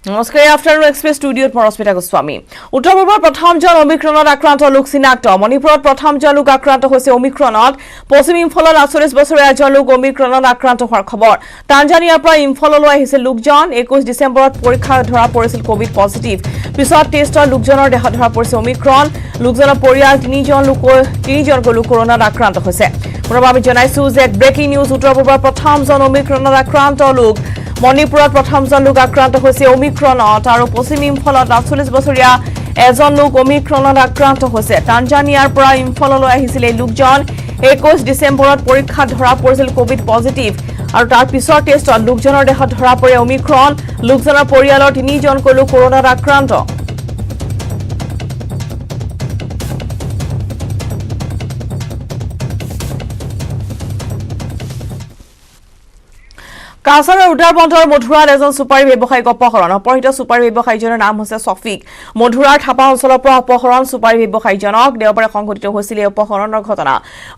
নমস্কাৰ afternoon express ষ্টুডিঅ'ত পৰস্মিতা গোস্বামী উত্তৰ-পূৰ্বৰ প্ৰথমজন অমিক্ৰণত আক্ৰান্ত লোক চিনাক্ত মণিপুৰত প্ৰথমজন লোক আক্ৰান্ত হৈছে অমিক্ৰণত পশ্চিম ইম্ফলৰ ৪৮ বছৰীয়া এজন লোক অমিক্ৰণত আক্ৰান্ত হোৱাৰ খবৰ তানজানিয়াৰ পৰা ইম্ফললৈ আহিছিল লোকজন ২১ ডিচেম্বৰত পৰীক্ষা ধৰা পৰিছিল কোভিড পজিটিভ পিছত টেষ্টৰ লোকজনৰ দেহত ধৰা পৰিছে অমিক্ৰণ লোকজনৰ পৰিয়াল তিনিজন লোক কৰোনাত আক্ৰান্ত হৈছে পুনৰবাৰ আমি জনাইছো যে ব্ৰেকিং নিউজ উত্তৰ-পূৰ্বৰ প্ৰথমজন অমিক্ৰণত আক্ৰান্ত লোক মণিপুৰত প্ৰথমজন লোক আক্ৰান্ত হৈছে অমিক্ৰণত আৰু পশ্চিম ইম্ফলত ৪৮ বছৰীয়া এজন লোক অমিক্ৰণত আক্ৰান্ত হৈছে তানজানিয়াৰ পৰা ইম্ফললৈ আহিছিল এই লোকজন ২১ ডিচেম্বৰত পৰীক্ষা ধৰা পৰিছিল কোভিড পজিটিভ আৰু তাৰ পিছৰ টেষ্টত লোকজনৰ দেহত ধৰা পৰে অমিক্ৰণ লোকজনৰ পৰিয়ালৰ তিনিজনকৈ লোক কৰোনাত আক্ৰান্ত কাছাৰৰ উদ্ধাৰ বন্ধৰ মধুৰাৰ এজন সুপাৰী ব্যৱসায়িক অপহৰণ অপহৃত সুপাৰী ব্যৱসায়ীজনৰ নাম হৈছে সফিক মধুৰাৰ থাপা অঞ্চলৰ পৰা অপহৰণ সুপাৰী ব্যৱসায়ীজনক দেওবাৰে সংঘটিত হৈছিল এই অপহৰণৰ ঘটনা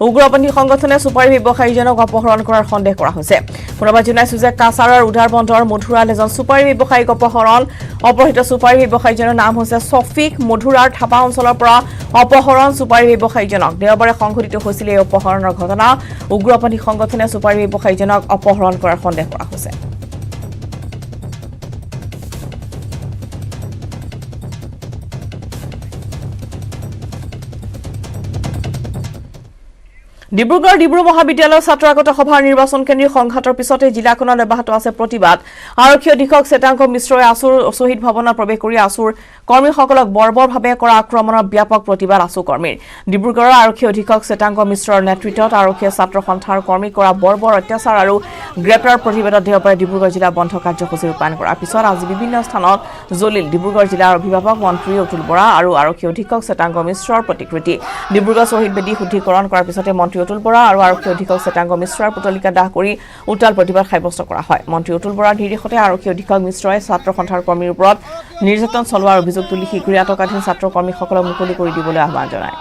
উগ্ৰপন্থী সংগঠনে সুপাৰী ব্যৱসায়ীজনক অপহৰণ কৰাৰ সন্দেহ কৰা হৈছে পুনৰবাৰ জনাইছো যে কাছাৰৰ উদ্ধাৰ বন্ধৰ মধুৰাৰ এজন সুপাৰী ব্যৱসায়িক অপহৰণ অপহৃত সুপাৰী ব্যৱসায়ীজনৰ নাম হৈছে সফিক মধুৰাৰ থাপা অঞ্চলৰ পৰা অপহৰণ সুপাৰী ব্যৱসায়ীজনক দেওবাৰে সংঘটিত হৈছিল এই অপহৰণৰ ঘটনা উগ্ৰপন্থী সংগঠনে সুপাৰী ব্যৱসায়ীজনক অপহৰণ কৰাৰ সন্দেহ কৰা হৈছে ডিব্ৰু মহাবিদ্যালয়ৰ ছাত্ৰ আগত সভাৰ নিৰ্বাচন কেন্দ্ৰীয় সংঘাতৰ পিছতে জিলাখনত অব্যাহত আছে প্ৰতিবাদ আৰক্ষী অধীক্ষক চেতাংক মিশ্ৰই আসুৰ শহীদ ভৱনত প্ৰৱেশ কৰি আসুৰ কৰ্মীসকলক বৰ্বৰভাৱে কৰা আক্ৰমণৰ ব্যাপক প্ৰতিবাদ আসু কৰ্মীৰ ডিব্ৰুগড়ৰ আৰক্ষী অধীক্ষক চেতাংক মিশ্ৰৰ নেতৃত্বত আৰক্ষীয়ে ছাত্ৰ সন্থাৰ কৰ্মীক কৰা বৰ্বৰ অত্যাচাৰ আৰু গ্ৰেপ্তাৰ প্ৰতিবাদত দেওবাৰে ডিব্ৰুগড় জিলা বন্ধ কাৰ্যসূচী ৰূপায়ণ কৰাৰ পিছত আজি বিভিন্ন স্থানত জ্বলিল ডিব্ৰুগড় জিলাৰ অভিভাৱক মন্ত্ৰী অতুল বৰা আৰু আৰক্ষী অধীক্ষক চেতাংক মিশ্ৰৰ প্ৰতিকৃতি ডিব্ৰুগড় শ্বহীদ বেদী শুদ্ধিকৰণ কৰাৰ পিছতে মন্ত্ৰী অতুল বৰা আৰু আৰক্ষী অধীক্ষক চেতাংক মিশ্ৰৰ পুতলিকা দাহ কৰি উত্তাল প্ৰতিবাদ সাব্যস্ত কৰা হয় মন্ত্ৰী অতুল বৰাৰ নিৰ্দেশতে আৰক্ষী অধীক্ষক মিশ্ৰই ছাত্ৰ সন্থাৰ কৰ্মীৰ ওপৰত নিৰ্যাতন চলোৱাৰ অভিযোগ তুলি শীঘ্ৰে আটকাধীন ছাত্ৰ কৰ্মীসকলক মুকলি কৰি দিবলৈ আহ্বান জনায়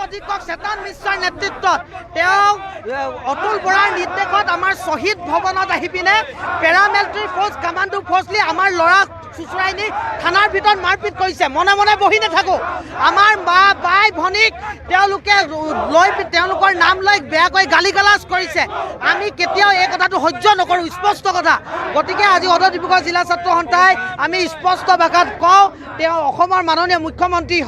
অধীক্ষক চেতন মিশ্ৰৰ নেতৃত্বত তেওঁ অতুল বৰাৰ নিৰ্দেশত আমাৰ শ্বহীদ ভৱনত আহি পিনে পেৰামিলিটাৰী ফ'ৰ্চ কামাণ্ডো ফ'ৰ্চলি আমাৰ ল'ৰাক চুচুৰাই নি থানাৰ ভিতৰত মাৰপিট কৰিছে মনে মনে বহি নাথাকোঁ আমাৰ মা বাই ভনীক তেওঁলোকে তেওঁলোকৰ নাম লৈ বেয়াকৈ গালি গালাজ কৰিছে আমি কেতিয়াও এই কথাটো সহ্য নকৰোঁ স্পষ্ট কথা গতিকে আজি সদৌ ডিব্ৰুগড় জিলা ছাত্ৰ সন্থাই আমি স্পষ্ট ভাষাত কওঁ তেওঁ অসমৰ মাননীয় মুখ্যমন্ত্ৰী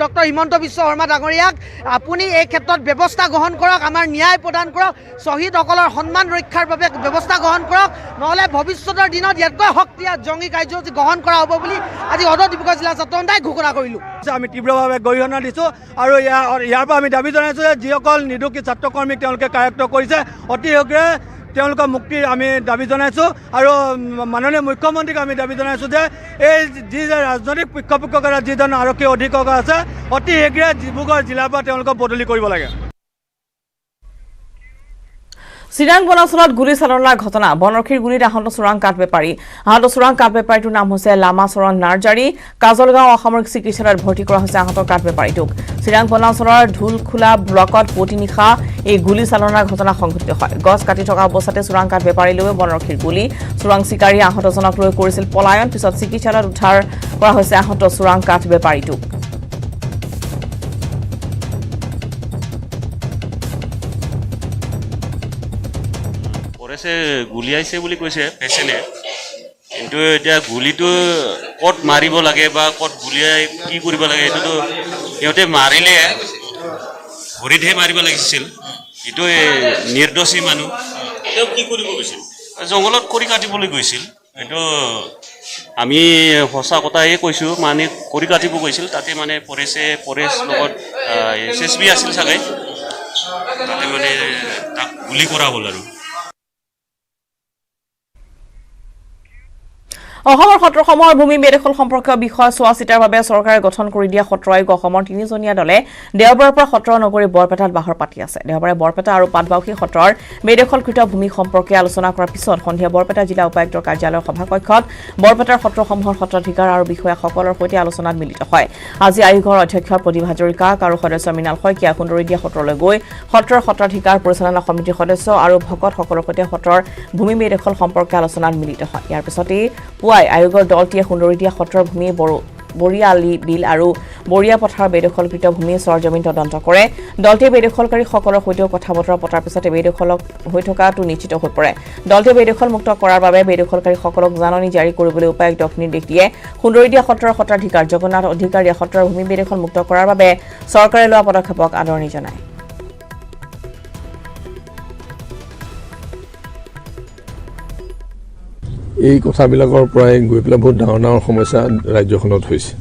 ডক্টৰ হিমন্ত বিশ্ব শৰ্মা ডাঙৰীয়াক আপুনি এই ক্ষেত্ৰত ব্যৱস্থা গ্ৰহণ কৰক আমাৰ ন্যায় প্ৰদান কৰক শ্বহীদসকলৰ সন্মান ৰক্ষাৰ বাবে ব্যৱস্থা গ্ৰহণ কৰক নহ'লে ভৱিষ্যতৰ দিনত ইয়াতকৈ শক্তিশালী জংগী কাৰ্যসূচী গ্ৰহণ কৰা হ'ব বুলি আজি সদৌ ডিব্ৰুগড় জিলা ছাত্ৰ সন্থাই ঘোষণা কৰিলোঁ আমি তীব্ৰভাৱে গৰিহণা দিছোঁ আৰু ইয়াৰ পৰা আমি দাবী জনাইছোঁ যে যিসকল নিৰ্দোষী ছাত্ৰকৰ্মীক তেওঁলোকে কায়ত্ব কৰিছে অতি শীঘ্ৰে তেওঁলোকৰ মুক্তিৰ আমি দাবী জনাইছোঁ আৰু মাননীয় মুখ্যমন্ত্ৰীক আমি দাবী জনাইছোঁ যে এই যি ৰাজনৈতিক পক্ষপাতিত্বৰে যিজন আৰক্ষী অধীক্ষক আছে অতি শীঘ্ৰে ডিব্ৰুগড় জিলাৰ পৰা তেওঁলোকক বদলি কৰিব লাগে চিৰাং বনাঞ্চলত গুলী চালনাৰ ঘটনা বনৰক্ষীৰ গুলীত আহত চোৰাং কাঠ বেপাৰী বেপাৰীটোৰ নাম হৈছে লামা চৰণ নাৰ্জাৰী কাজলগাঁও অসামৰিক চিকিৎসালয়ত ভৰ্তি কৰা হৈছে আহত কাঠ বেপাৰীটোক চিৰাং বনাঞ্চলৰ ঢোলখোলা ব্লকত পুৱতি নিশা এই গুলী চালনাৰ ঘটনা সংঘটিত হয় গছ কাটি থকা অৱস্থাতে চোৰাং কাঠ বেপাৰী লৈ বনৰক্ষীৰ গুলী চোৰাং চিকাৰী আহতজনক লৈ কৰিছিল পলায়ন পিছত চিকিৎসালয়ত উদ্ধাৰ কৰা হৈছে আহত চোৰাং কাঠ বেপাৰীটোক গুলিয়াইছে বুলি কৈছে পেচেণ্টে কিন্তু এতিয়া গুলিটো ক'ত মাৰিব লাগে বা ক'ত গুলিয়াই কি কৰিব লাগে এইটোতো সিহঁতে মাৰিলে ভৰিতহে মাৰিব লাগিছিল এইটো নিৰ্দোষী মানুহ তেওঁ কি কৰিব গৈছিল জংঘলত খৰি কাটিবলৈ গৈছিল এইটো আমি সঁচা কথাই কৈছোঁ মানে খৰি কাটিব গৈছিল তাতে মানে পৰেশ লগত SSB আছিল চাগে তাতে মানে তাক গুলি কৰা হ'ল আৰু অসমৰ সত্ৰসমূহৰ ভূমি বেদখল সম্পৰ্কীয় বিষয় চোৱা চিতাৰ বাবে চৰকাৰে গঠন কৰি দিয়া সত্ৰ আয়োগ অসমৰ 3জনীয়া দলে দেওবাৰৰ পৰা সত্ৰ নগৰী বৰপেটাত বাহৰ পাতি আছে। দেওবাৰে বৰপেটা আৰু পাটবাউসী সত্ৰৰ বেদখলকৃত ভূমি সম্পৰ্কে আলোচনা কৰাৰ পিছত সন্ধিয়া বৰপেটা জিলা উপায়ুক্তৰ কাৰ্যালয়ৰ সভাকক্ষত বৰপেটাৰ সত্ৰসমূহৰ সত্ৰাধিকাৰ আৰু বিষয়াসকলৰ সৈতে আলোচনাত মিলিত হয়। আজি আয়োগৰ অধ্যক্ষ প্ৰতিভা হাজৰিকাক আৰু সদস্য মৃণাল শইকীয়া সুন্দৰীদিয়া সত্ৰলৈ গৈ সত্ৰৰ সত্ৰাধিকাৰ পৰিচালনা সমিতিৰ সদস্য আৰু ভকতসকলৰ সৈতে সত্ৰৰ ভূমি বেদখল সম্পৰ্কে আলোচনাত মিলিত হয়। ইয়াৰ পিছতেই পুৱাই আয়োগৰ দলটিয়ে সুন্দৰীদিয়া সত্ৰৰ ভূমি বৰিয়ালি বিল আৰু বৰিয়া পথাৰৰ বেদখলকৃত ভূমি চৰজমিন তদন্ত কৰে। দলটিয়ে বেদখলকাৰীসকলৰ সৈতেও কথা বতৰা পতাৰ পিছতে বেদখলক হৈ থকাটো নিশ্চিত হৈ পৰে। দলটোৱে বেদখল মুক্ত কৰাৰ বাবে বেদখলকাৰীসকলক জাননী জাৰি কৰিবলৈ উপায়ুক্তক নিৰ্দেশ দিয়ে। সুন্দৰীদিয়া সত্ৰৰ সত্ৰাধিকাৰ জগন্নাথ অধিকাৰীয়ে সত্ৰৰ ভূমি বেদখল মুক্ত কৰাৰ বাবে চৰকাৰে লোৱা পদক্ষেপক আদৰণি জনায়। এই কথাবিলাকৰ পৰাই গৈ পেলাই বহুত ডাঙৰ ডাঙৰ সমস্যা ৰাজ্যখনত হৈছে।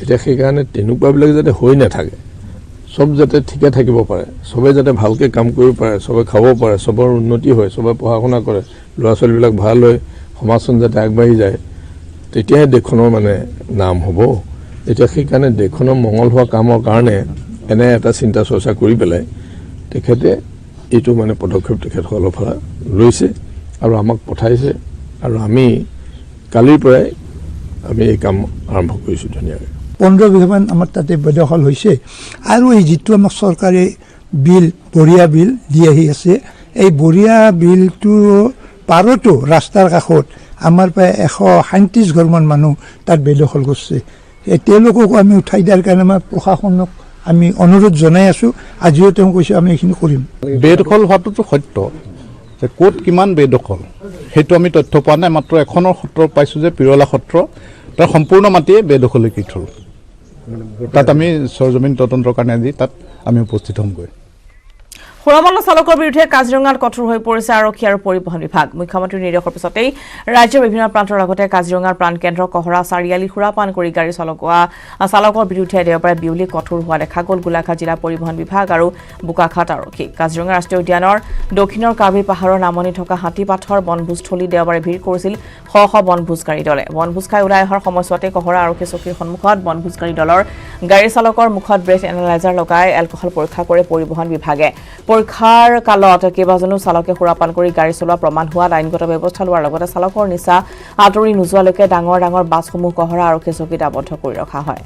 এতিয়া সেইকাৰণে তেনেকুৱাবিলাক যাতে হৈ নাথাকে, চব যাতে ঠিকে থাকিব পাৰে, চবে যাতে ভালকৈ কাম কৰিব পাৰে, চবে খাব পাৰে, চবৰ উন্নতি হয়, চবে পঢ়া শুনা কৰে, ল'ৰা ছোৱালীবিলাক ভাল হয়, সমাজখন যাতে আগবাঢ়ি যায়, তেতিয়াহে দেশখনৰ মানে নাম হ'ব। এতিয়া সেইকাৰণে দেশখনৰ মংগল হোৱা কামৰ কাৰণে এনে এটা চিন্তা চৰ্চা কৰি পেলাই তেখেতে এইটো মানে পদক্ষেপ তেখেতসকলৰ পৰা লৈছে আৰু আমাক পঠাইছে। আৰু আমি কালিৰ পৰাই আমি এই কাম আৰম্ভ কৰিছোঁ ধুনীয়াকৈ। 15 বিঘামান আমাৰ তাতে বেদখল হৈছে আৰু এই যিটো আমাক চৰকাৰে বিল বৰিয়া বিল দি আহি আছে, এই বৰিয়া বিলটো পাৰতো ৰাস্তাৰ কাষত আমাৰ প্ৰায় 137 ঘৰমান মানুহ তাত বেদখল কৰিছে। তেওঁলোককো আমি উঠাই দিয়াৰ কাৰণে আমাৰ প্ৰশাসনক আমি অনুৰোধ জনাই আছোঁ। আজিও তেওঁ কৈছে আমি এইখিনি কৰিম। বেদখল হোৱাটোতো সত্য যে ক'ত কিমান বেদখল সেইটো আমি তথ্য পোৱা নাই। মাত্ৰ এখনৰ সত্ৰ পাইছোঁ যে পিৰলা সত্ৰ, তাৰ সম্পূৰ্ণ মাটিয়ে বেদখলীকৃত। তাত আমি চৰজমিন তদন্তৰ কাৰণে আজি তাত আমি উপস্থিত হ'মগৈ। সুৰামল্ল চালকৰ বিৰুদ্ধে কাজিৰঙাত কঠোৰ হৈ পৰিছে আৰক্ষী আৰু পৰিবহণ বিভাগ। মুখ্যমন্ত্ৰীৰ নিৰ্দেশৰ পিছতেই ৰাজ্যৰ বিভিন্ন প্ৰান্তৰ লগতে কাজিৰঙাৰ প্ৰাণকেন্দ্ৰ কহৰা চাৰিআলি সুৰাপান কৰি গাড়ী চালকৰ বিৰুদ্ধে দেওবাৰে বিয়লি কঠোৰ হোৱা দেখা গ'ল গোলাঘাট জিলা পৰিবহণ বিভাগ আৰু বোকাখাট আৰক্ষী। কাজিৰঙা ৰাষ্ট্ৰীয় উদ্যানৰ দক্ষিণৰ কাৰ্বি পাহাৰৰ নামনি থকা হাতীপাথৰ বনভোজস্থলী দেওবাৰে ভিৰ কৰিছিল শ শ বনভোজকাৰী দলে। বনভোজ খাই ওলাই অহাৰ সময়ছোৱাতে কহৰা আৰক্ষী চকীৰ সন্মুখত বনভোজকাৰী দলৰ গাড়ী চালকৰ মুখত ব্ৰেথ এনালাইজাৰ লগাই এলকহল পৰীক্ষা কৰে পৰিবহণ বিভাগে। পৰীক্ষাৰ কালত কেইবাজনো চালকে সুৰাপান কৰি গাড়ী চলোৱা প্ৰমাণ হোৱাত আইনগত ব্যৱস্থা লোৱাৰ লগতে চালকৰ নিচা আঁতৰি নোযোৱালৈকে ডাঙৰ ডাঙৰ বাছসমূহ কহৰা আৰক্ষী চকীত আবদ্ধ কৰি ৰখা হয়।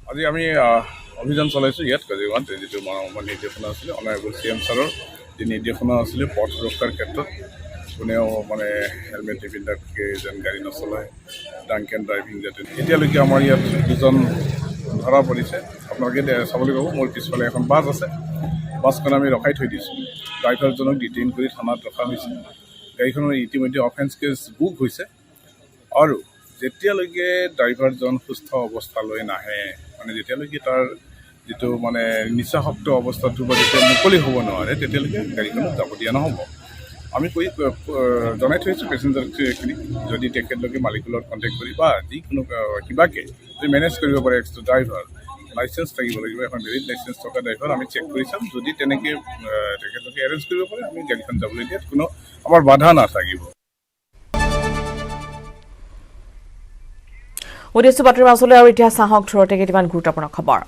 আজি আমি অভিযান চলাইছোঁ ইয়াত কাজিৰঙাত, যিটো নিৰ্দেশনা আছিলে অনাৰেবল CM ছাৰৰ যি নিৰ্দেশনা আছিলে পথ সুৰক্ষাৰ ক্ষেত্ৰত কোনেও মানে হেলমেট নিপিন্ধাকৈ যেন গাড়ী নচলায়, ড্ৰাংক এণ্ড ড্ৰাইভিং যাতে। এতিয়ালৈকে আমাৰ ইয়াত 2জন ধৰা পৰিছে। আপোনালোকে চাবলৈ পাব মোৰ পিছফালে এখন বাছ আছে, বাছখন আমি ৰখাই থৈ দিছোঁ। ড্ৰাইভাৰজনক ডিটেইন কৰি থানাত ৰখা হৈছে। গাড়ীখনৰ ইতিমধ্যে অফেন্স কেছ বুক হৈছে আৰু যেতিয়ালৈকে ড্ৰাইভাৰজন সুস্থ অৱস্থালৈ নাহে, মানে যেতিয়ালৈকে তাৰ যিটো মানে নিচাসক্ত অৱস্থাটো বা যেতিয়া মুকলি হ'ব নোৱাৰে, তেতিয়ালৈকে গাড়ীখনত যাব দিয়া নহ'ব। আমি জনাই থৈছোঁ পেচেঞ্জাৰখিনিক, যদি তেখেতলোকে মালিকৰ লগত কণ্টেক্ট কৰি বা যিকোনো কিবাকৈ যদি মেনেজ কৰিব পাৰে এক্সট্ৰা ড্ৰাইভাৰ, লাইচেঞ্চ থাকিব লাগিব, এখন ভেলিড লাইচেঞ্চ থকা ড্ৰাইভাৰ আমি চেক কৰি চাম। যদি তেনেকৈ তেখেতলোকে এৰেঞ্জ কৰিব পাৰে আমি গাড়ীখন যাবলৈ দিয়াত কোনো আমাৰ বাধা নাথাকিব। উদ্দেশ্য বাতৰিৰ মাজলৈ আৰু এতিয়া চাহক থোৰতে কেইটামান গুৰুত্বপূৰ্ণ খবৰ।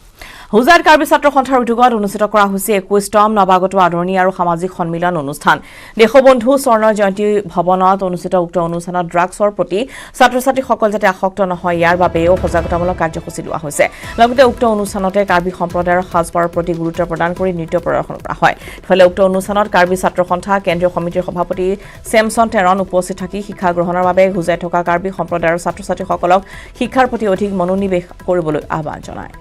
হুজাইত কাৰ্বি ছাত্ৰ সন্থাৰ উদ্যোগত অনুষ্ঠিত কৰা হৈছে 21তম নৱাগত আদৰণি আৰু সামাজিক সন্মিলন অনুষ্ঠান। দেশবন্ধু স্বৰ্ণ জয়ন্তী ভৱনত অনুষ্ঠিত উক্ত অনুষ্ঠানত ড্ৰাগছৰ প্ৰতি ছাত্ৰ ছাত্ৰীসকল যাতে আসক্ত নহয় ইয়াৰ বাবেও সজাগতামূলক কাৰ্যসূচী লোৱা হৈছে। লগতে উক্ত অনুষ্ঠানতে কাৰ্বি সম্প্ৰদায়ৰ সাজপাৰৰ প্ৰতি গুৰুত্ব প্ৰদান কৰি নৃত্য প্ৰদৰ্শন কৰা হয়। ইফালে উক্ত অনুষ্ঠানত কাৰ্বি ছাত্ৰ সন্থা কেন্দ্ৰীয় সমিতিৰ সভাপতি চেমছন টেৰন উপস্থিত থাকি শিক্ষা গ্ৰহণৰ বাবে হুজাইত থকা কাৰ্বি সম্প্ৰদায়ৰ ছাত্ৰ ছাত্ৰীসকলক শিক্ষাৰ প্ৰতি অধিক মনোনিৱেশ কৰিবলৈ আহ্বান জনায়।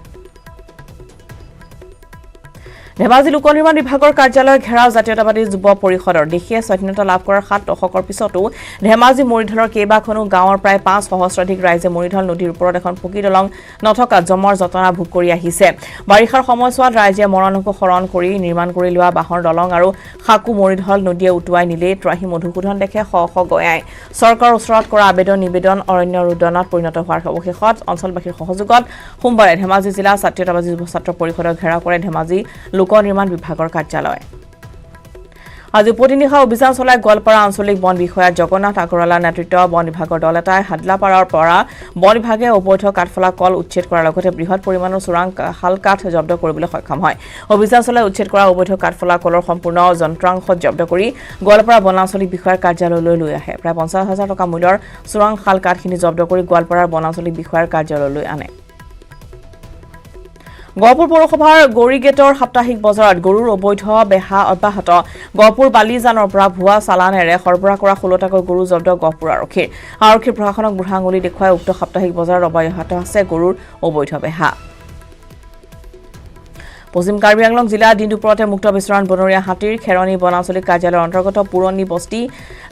ধেমাজি লোক নিৰ্মাণ বিভাগৰ কাৰ্যালয় ঘেৰাও জাতীয়তাবাদী যুৱ পৰিষদৰ দেশীয় স্বাধীনতা লাভ কৰাৰ 7 দশকৰ পিছতো ধেমাজি মৰিধলৰ কেইবাখনো গাঁৱৰ প্ৰায় 5 সহস্ৰাধিক ৰাইজে মৰিধল নদীৰ ওপৰত এখন পকী দলং নথকা জমৰ যতনা ভোগ কৰি আহিছে। বাৰিষাৰ সময়ছোৱাত ৰাইজে মৰণকো শৰণ কৰি নিৰ্মাণ কৰি লোৱা বাঁহৰ দলং আৰু খাকু মৰিধল নদীয়ে উটুৱাই নিলে ত্ৰাহি মধুসূদন দেখে শ শ গয়াই চৰকাৰৰ ওচৰত কৰা নিবেদন অৰণ্য ৰুদনত পৰিণত হোৱাৰ অৱশেষত অঞ্চলবাসীৰ সহযোগত সোমবাৰে ধেমাজি জিলা জাতীয়তাবাদী যুৱ ছাত্ৰ পৰিষদৰ ঘেৰাও কৰে ধেমাজি লোক নিৰ্মাণ বিভাগৰ কাৰ্যালয়। আজি উপতিনিশা অভিযান চলাই গোৱালপাৰা আঞ্চলিক বন বিষয়া জগন্নাথ আগৰৱালাৰ নেতৃত্ব বন বিভাগৰ দল এটাই হাদলাপাৰাৰ পৰা বন বিভাগে অবৈধ কাঠফলা কল উচ্ছেদ কৰাৰ লগতে বৃহৎ পৰিমাণৰ চোৰাং শাল কাঠ জব্দ কৰিবলৈ সক্ষম হয় অভিযান চলাই উচ্ছেদ কৰা অবৈধ কাঠফলা কলৰ সম্পূৰ্ণ যন্ত্ৰাংশ জব্দ কৰি গোৱালপাৰা বনাঞ্চলিক বিষয়াৰ কাৰ্যালয়লৈ লৈ আহে প্ৰায় 50,000 টকা মূল্যৰ চোৰাং শাল কাঠখিনি জব্দ কৰি গোৱালপাৰাৰ বনাঞ্চলিক বিষয়াৰ কাৰ্যালয়লৈ আনে গহপুৰ পৌৰসভাৰ গৌৰীগেটৰ সাপ্তাহিক বজাৰত গৰুৰ অবৈধ বেহা অব্যাহত গহপুৰ বালিজানৰ পৰা ভুৱা চালানেৰে সৰবৰাহ কৰা 16টাকৈ গৰু জব্দ গহপুৰ আৰক্ষীৰ প্ৰশাসনক বুঢ়া আঙুলি দেখুৱাই উক্ত সাপ্তাহিক বজাৰত অব্যাহত আছে গৰুৰ অবৈধ বেহা পশ্চিম কাৰ্বি আংলং জিলা দিন দুপৰতে মুক্ত বিচৰণ বনৰীয়া হাতীৰ খেৰণী বনাঞ্চলিক কাৰ্যালয়ৰ অন্তৰ্গত পুৰণি বস্তি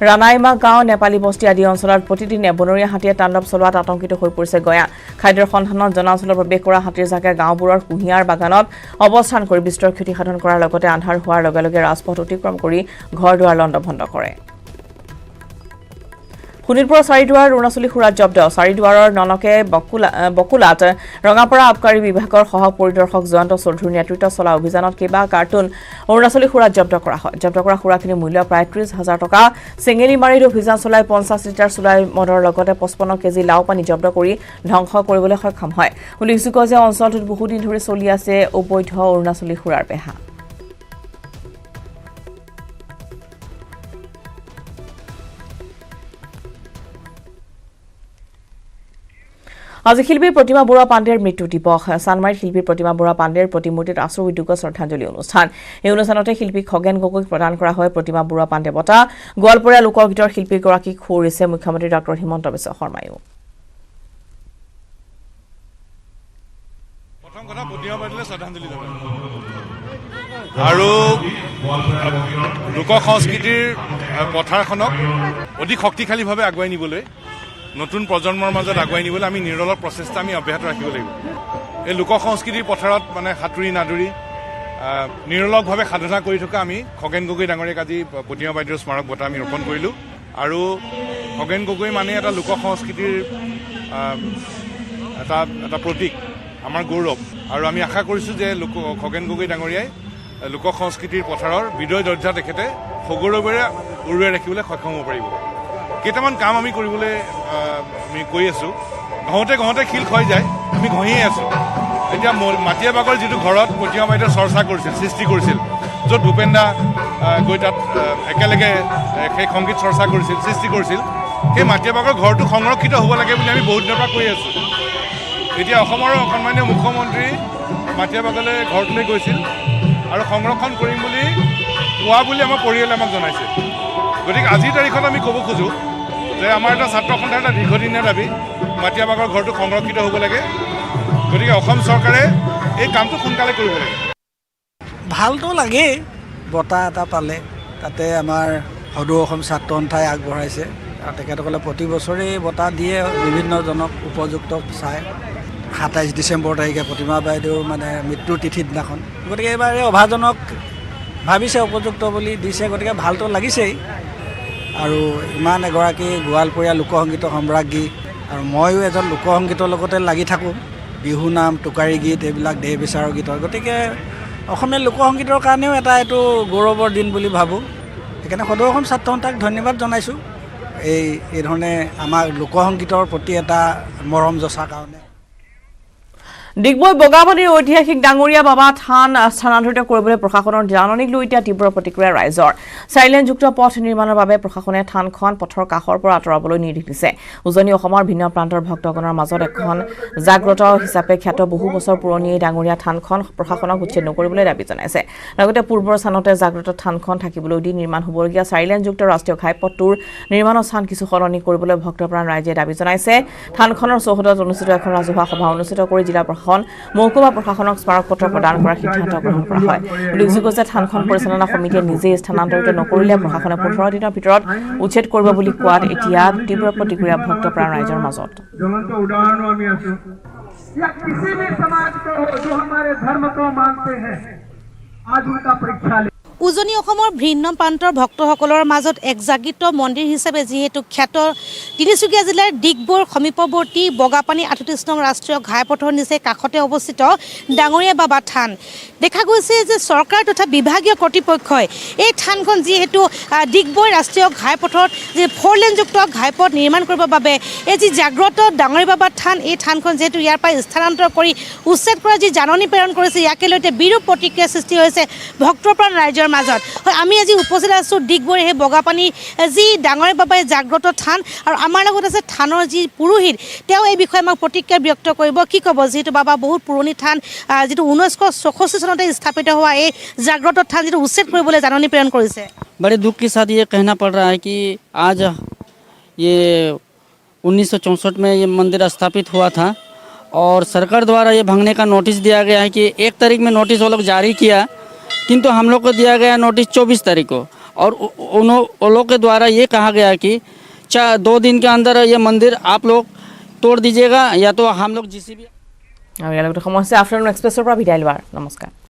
ৰানাইমা গাঁও নেপালী বস্তি আদি অঞ্চলত প্ৰতিদিনে বনৰীয়া হাতীয়ে তাণ্ডৱ চলোৱাত আতংকিত হৈ পৰিছে গয়া খাদ্যৰ সন্ধানত জনাঞ্চলত প্ৰৱেশ কৰা হাতীৰ জাকে গাঁওবোৰৰ কুঁহিয়াৰ বাগানত অৱস্থান কৰি বিস্তৰ ক্ষতি সাধন কৰাৰ লগতে আন্ধাৰ হোৱাৰ লগে লগে ৰাজপথ অতিক্ৰম কৰি ঘৰ দুৱাৰ লণ্ডভণ্ড কৰে শোণিতপুৰৰ চাৰিদুৱাৰ অৰুণাচলী সুৰাত জব্দ চাৰিদুৱাৰৰ ননকে বকুলাত ৰঙাপাৰা আবকাৰী বিভাগৰ সহ পৰিদৰ্শক জয়ন্ত চৌধুৰীৰ নেতৃত্বত চলা অভিযানত কেইবা কাৰ্টুন অৰুণাচলী সুৰাত জব্দ কৰা হয় জব্দ কৰা সুৰাখিনিৰ মূল্য প্ৰায় 30,000 টকা চেঙেলিমাৰীত অভিযান চলাই 50 লিটাৰ চুলাই মদৰ লগতে 55 কেজি লাও পানী জব্দ কৰি ধ্বংস কৰিবলৈ সক্ষম হয় উল্লেখযোগ্য যে অঞ্চলটোত বহুদিন ধৰি চলি আছে অবৈধ অৰুণাচলী সুৰাৰ বেহা আজি শিল্পী প্ৰতিমা বৰুৱা পাণ্ডেৰ মৃত্যু দিৱস সানমাৰীত শিল্পী প্ৰতিমা বৰুৱা পাণ্ডেৰ প্ৰতিমূৰ্তিত আশ্ৰু উদ্যোগ শ্ৰদ্ধাঞ্জলি অনুষ্ঠান এই অনুষ্ঠানতে শিল্পী খগেন গগৈক প্ৰদান কৰা হয় প্ৰতিমা বৰুৱা পাণ্ডে বঁটা গোৱালপৰীয়া লোকগীতৰ শিল্পীগৰাকীক সুৰিছে মুখ্যমন্ত্ৰী ডক্টৰ হিমন্ত বিশ্ব শৰ্মায়ো প্ৰথম কথা প্ৰতিমা পাণ্ডেলৈ শ্ৰদ্ধাঞ্জলি জনাই আৰু লোক সংস্কৃতিৰ পথাৰখনক অধিক শক্তিশালীভাৱে আগুৱাই নিবলৈ নতুন প্ৰজন্মৰ মাজত আগুৱাই নিবলৈ আমি নিৰলস প্ৰচেষ্টা আমি অব্যাহত ৰাখিব লাগিব এই লোক সংস্কৃতিৰ পথাৰত মানে সাঁতুৰি নাদুৰি নিৰলসভাৱে সাধনা কৰি থকা আমি খগেন গগৈ ডাঙৰীয়াক আজি প্ৰতিমা বাইদেউৰ স্মাৰক বঁটা আমি ৰোপণ কৰিলোঁ আৰু খগেন গগৈ মানে এটা লোক সংস্কৃতিৰ এটা প্ৰতীক আমাৰ গৌৰৱ আৰু আমি আশা কৰিছোঁ যে খগেন গগৈ ডাঙৰীয়াই লোক সংস্কৃতিৰ পথাৰৰ বিদয় দৰ্জা তেখেতে সগৌৰৱেৰে উৰুৱাই ৰাখিবলৈ সক্ষম হ'ব পাৰিব কেইটামান কাম আমি কৰিবলৈ আমি কৰি আছোঁ ঘঁহোতে শিল ক্ষয় যায় আমি ঘঁহিয়ে আছোঁ এতিয়া মাটিয়াবাগৰ যিটো ঘৰত প্ৰতিমা বাইদেউ চৰ্চা কৰিছিল সৃষ্টি কৰিছিল য'ত ভূপেন দা গৈ তাত একেলগে সেই সংগীত চৰ্চা কৰিছিল সৃষ্টি কৰিছিল সেই মাটিয়াবাগৰ ঘৰটো সংৰক্ষিত হ'ব লাগে বুলি আমি বহুত দিনৰ পৰা কৈ আছোঁ এতিয়া অসমৰ সন্মানীয় মুখ্যমন্ত্ৰী মাটিয়াবাগলৈ ঘৰটোলৈ গৈছিল আৰু সংৰক্ষণ কৰিম বুলি কোৱা বুলি আমাৰ পৰিয়ালে আমাক জনাইছে গতিকে আজিৰ তাৰিখত আমি ক'ব খোজোঁ যে আমাৰ এটা ছাত্ৰ সন্থাৰ এটা দীৰ্ঘদিনীয়া দাবী মাটিয়াবাগৰ ঘৰটো সংৰক্ষিত হ'ব লাগে গতিকে অসম চৰকাৰে এই কামটো সোনকালে কৰিব লাগে ভালটো লাগেই বঁটা এটা পালে তাতে আমাৰ সদৌ অসম ছাত্ৰ সন্থাই আগবঢ়াইছে আৰু তেখেতসকলে প্ৰতি বছৰেই বঁটা দিয়ে বিভিন্নজনক উপযুক্ত চাই 27 ডিচেম্বৰ তাৰিখে প্ৰতিমা বাইদেউৰ মানে মৃত্যুৰ তিথিৰ দিনাখন গতিকে এইবাৰ অভাজনক ভাবিছে উপযুক্ত বুলি দিছে গতিকে ভালটো লাগিছেই আৰু ইমান এগৰাকী গোৱালপৰীয়া লোকসংগীতৰ সম্ৰাজ্ঞী আৰু ময়ো এজন লোকসংগীতৰ লগতে লাগি থাকোঁ বিহু নাম টোকাৰী গীত এইবিলাক দেহ বিচাৰৰ গীতৰ গতিকে অসমীয়া লোকসংগীতৰ কাৰণেও এটা এইটো গৌৰৱৰ দিন বুলি ভাবোঁ সেইকাৰণে সদৌ অসম ছাত্ৰ সন্থাক ধন্যবাদ জনাইছোঁ এই ধৰণে আমাৰ লোকসংগীতৰ প্ৰতি এটা মৰম জচাৰ কাৰণে ডিগবৈ বগাবাৰীৰ ঐতিহাসিক ডাঙৰীয়া বাবা থান স্থানান্তৰিত কৰিবলৈ প্ৰশাসনৰ জাননীক লৈ এতিয়া তীব্ৰ প্ৰতিক্ৰিয়া ৰাইজৰ চাৰিলেনযুক্ত পথ নিৰ্মাণৰ বাবে প্ৰশাসনে থানখন পথৰ কাষৰ পৰা আঁতৰাবলৈ নিৰ্দেশ দিছে উজনি অসমৰ ভিন্ন প্ৰান্তৰ ভক্তগণৰ মাজত এখন জাগ্ৰত হিচাপে খ্যাত বহু বছৰ পুৰণি এই ডাঙৰীয়া থানখন প্ৰশাসনক উচ্ছেদ নকৰিবলৈ দাবী জনাইছে লগতে পূৰ্বৰ স্থানতে জাগ্ৰত থানখন থাকিবলৈ দি নিৰ্মাণ হ'বলগীয়া চাৰিলেনযুক্ত ৰাষ্ট্ৰীয় ঘাইপথটোৰ নিৰ্মাণৰ স্থান কিছু সলনি কৰিবলৈ ভক্তপ্ৰাণ ৰাইজে দাবী জনাইছে থানখনৰ চৌহদত অনুষ্ঠিত এখন ৰাজহুৱা সভা অনুষ্ঠিত কৰি জিলা মহকুমা প্ৰশাসনক স্মাৰক পত্ৰ প্ৰদান কৰাৰ সিদ্ধান্ত গ্ৰহণ কৰা হয় উল্লেখযোগ্য যে থানখন পৰিচালনা সমিতিয়ে নিজেই স্থানান্তৰিত নকৰিলে প্ৰশাসনে 15 দিনৰ ভিতৰত উচ্ছেদ কৰিব বুলি কোৱাত এতিয়া তীব্ৰ প্ৰতিক্ৰিয়া ভক্তপ্ৰাণ ৰাইজৰ মাজত উজনি অসমৰ ভিন্ন প্ৰান্তৰ ভক্তসকলৰ মাজত এক জাগৃত মন্দিৰ হিচাপে যিহেতু খ্যাত তিনিচুকীয়া জিলাৰ ডিগবৈৰ সমীপৱৰ্তী বগাপানী ৩৮ নং ৰাষ্ট্ৰীয় ঘাইপথৰ নিচে কাষতে অৱস্থিত ডাঙৰীয়া বাবা থান দেখা গৈছে যে চৰকাৰ তথা বিভাগীয় কৰ্তৃপক্ষই এই থানখন যিহেতু ডিগবৈ ৰাষ্ট্ৰীয় ঘাইপথত যে 4 লেনযুক্ত ঘাইপথ নিৰ্মাণ কৰিবৰ বাবে এই যি জাগ্ৰত ডাঙৰীয়া বাবা থান এই থানখন যেহেতু ইয়াৰ পৰা স্থানান্তৰ কৰি উচ্ছেদ কৰা যি জাননী প্ৰেৰণ কৰিছে ইয়াকে লৈ বিৰূপ প্ৰতিক্ৰিয়া সৃষ্টি হৈছে ভক্তপ্ৰাণ ৰাইজৰ মাজত হয় আমি আজি উপস্থিত আছোঁ ডিগবৈৰ সেই বগাপানী যি ডাঙৰীয়া বাবাই জাগ্ৰত থান আৰু আমাৰ লগত আছে থানৰ যি পুৰোহিত তেওঁ এই বিষয়ে আমাক প্ৰতিক্ৰিয়া ব্যক্ত কৰিব কি ক'ব যিহেতু বাবা বহুত পুৰণি থান যিটো 1964 চনতে স্থাপিত হোৱা এই জাগ্ৰত থান যিটো উচ্ছেদ কৰিবলৈ জাননী প্ৰেৰণ কৰিছে बड़े दुख के साथ ये कहना पड़ रहा है कि आज ये 1964 में ये मंदिर स्थापित हुआ था और सरकार द्वारा ये भांगने का नोटिस दिया गया है कि 1 तारीख में नोटिस वो लोग जारी किया किंतु हम लोग को दिया गया नोटिस 24 तारीख को और उन लोग के द्वारा ये कहा गया कि 2 दिन के अंदर ये मंदिर आप लोग तोड़ दीजिएगा या तो हम लोग जिस भी আমি ইয়াৰ লগতে সমস্যা আফটাৰনুন এক্সপ্ৰেছৰ পৰা বিদায় লোৱাৰ নমস্কাৰ।